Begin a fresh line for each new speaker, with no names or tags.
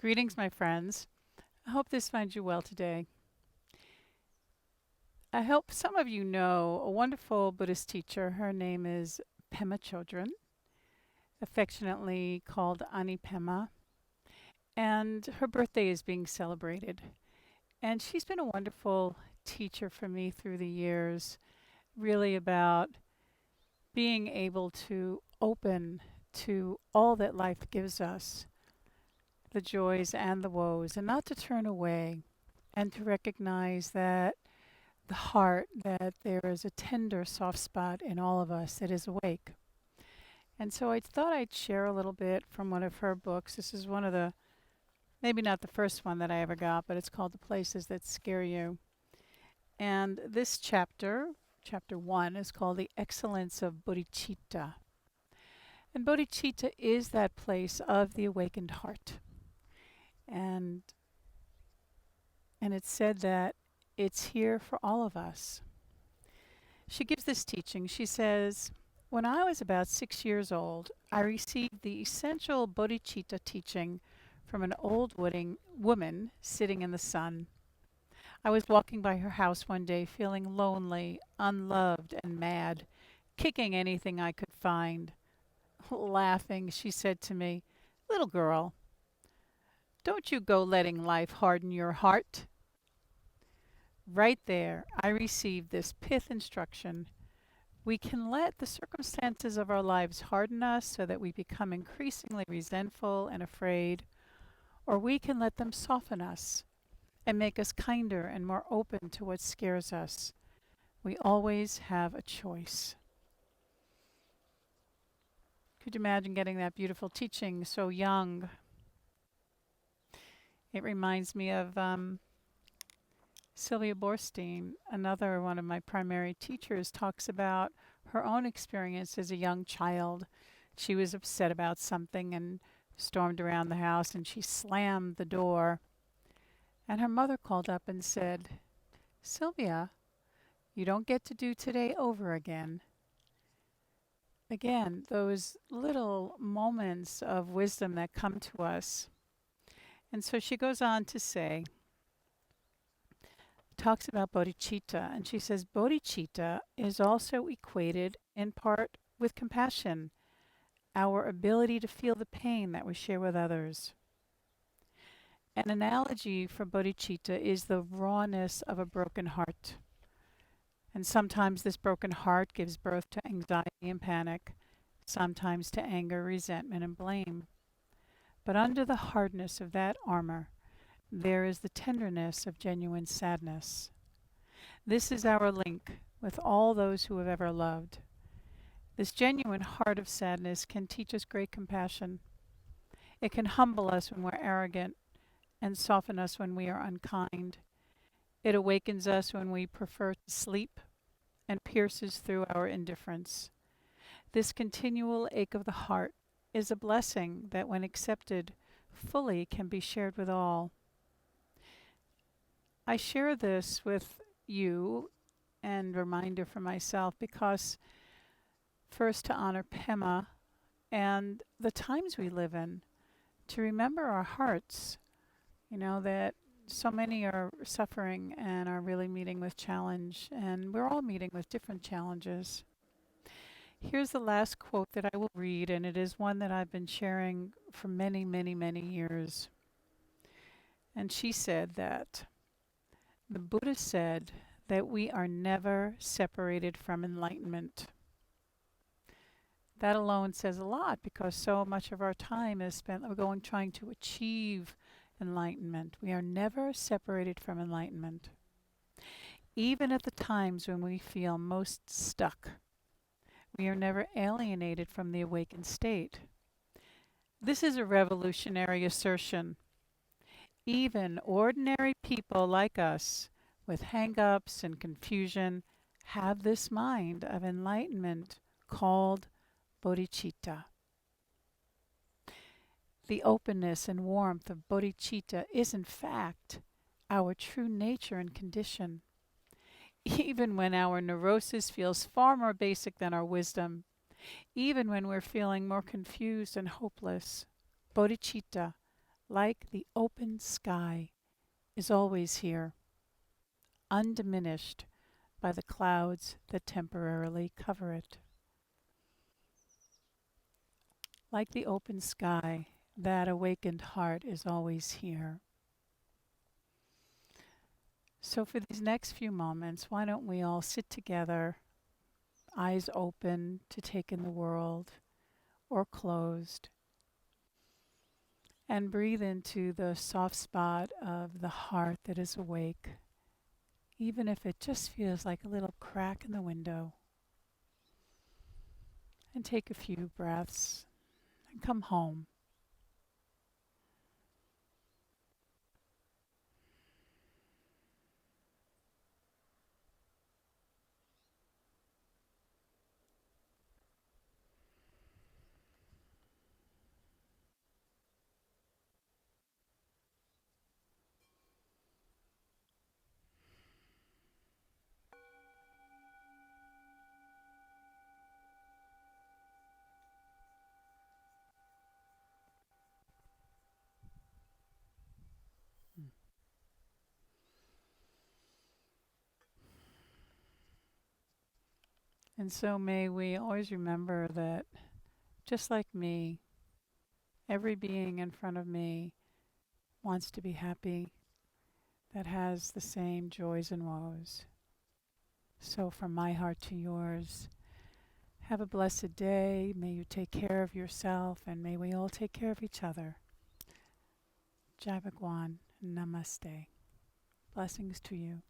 Greetings, my friends. I hope this finds you well today. I hope some of you know a wonderful Buddhist teacher. Her name is Pema Chodron, affectionately called Ani Pema, and her birthday is being celebrated. And she's been a wonderful teacher for me through the years, really about being able to open to all that life gives us, the joys and the woes, and not to turn away, and to recognize that the heart, that there is a tender soft spot in all of us that is awake. And so I thought I'd share a little bit from one of her books. This is one of the, maybe not the first one that I ever got, but it's called The Places That Scare You. And this chapter, chapter 1, is called The Excellence of Bodhichitta. And bodhicitta is that place of the awakened heart. And it's said that it's here for all of us. She gives this teaching. She says, when I was about 6 years old, I received the essential bodhicitta teaching from an old woman sitting in the sun. I was walking by her house one day feeling lonely, unloved, and mad, kicking anything I could find. Laughing, she said to me, "Little girl, don't you go letting life harden your heart." Right there, I received this pith instruction. We can let the circumstances of our lives harden us so that we become increasingly resentful and afraid, or we can let them soften us and make us kinder and more open to what scares us. We always have a choice. Could you imagine getting that beautiful teaching so young? It reminds me of Sylvia Borstein, another one of my primary teachers, talks about her own experience as a young child. She was upset about something and stormed around the house, and she slammed the door. And her mother called up and said, "Sylvia, you don't get to do today over again." Again, those little moments of wisdom that come to us. And so she goes on to say, talks about bodhicitta, and she says bodhicitta is also equated in part with compassion, our ability to feel the pain that we share with others. An analogy for bodhicitta is the rawness of a broken heart. And sometimes this broken heart gives birth to anxiety and panic, sometimes to anger, resentment, and blame. But under the hardness of that armor, there is the tenderness of genuine sadness. This is our link with all those who have ever loved. This genuine heart of sadness can teach us great compassion. It can humble us when we're arrogant and soften us when we are unkind. It awakens us when we prefer to sleep and pierces through our indifference. This continual ache of the heart is a blessing that, when accepted fully, can be shared with all. I share this with you and reminder for myself because, first, to honor Pema and the times we live in, to remember our hearts, that so many are suffering and are really meeting with challenge, and we're all meeting with different challenges. Here's the last quote that I will read, and it is one that I've been sharing for many, many, many years. And she said that the Buddha said that we are never separated from enlightenment. That alone says a lot, because so much of our time is spent trying to achieve enlightenment. We are never separated from enlightenment. Even at the times when we feel most stuck, we are never alienated from the awakened state. This is a revolutionary assertion. Even ordinary people like us, with hang-ups and confusion, have this mind of enlightenment called bodhicitta. The openness and warmth of bodhicitta is, in fact, our true nature and condition. Even when our neurosis feels far more basic than our wisdom, even when we're feeling more confused and hopeless, bodhicitta, like the open sky, is always here, undiminished by the clouds that temporarily cover it. Like the open sky, that awakened heart is always here. So for these next few moments, why don't we all sit together, eyes open to take in the world, or closed, and breathe into the soft spot of the heart that is awake, even if it just feels like a little crack in the window. And take a few breaths and come home. And so may we always remember that just like me, every being in front of me wants to be happy, that has the same joys and woes. So from my heart to yours, have a blessed day. May you take care of yourself, and may we all take care of each other. Jai Bhagwan, Namaste. Blessings to you.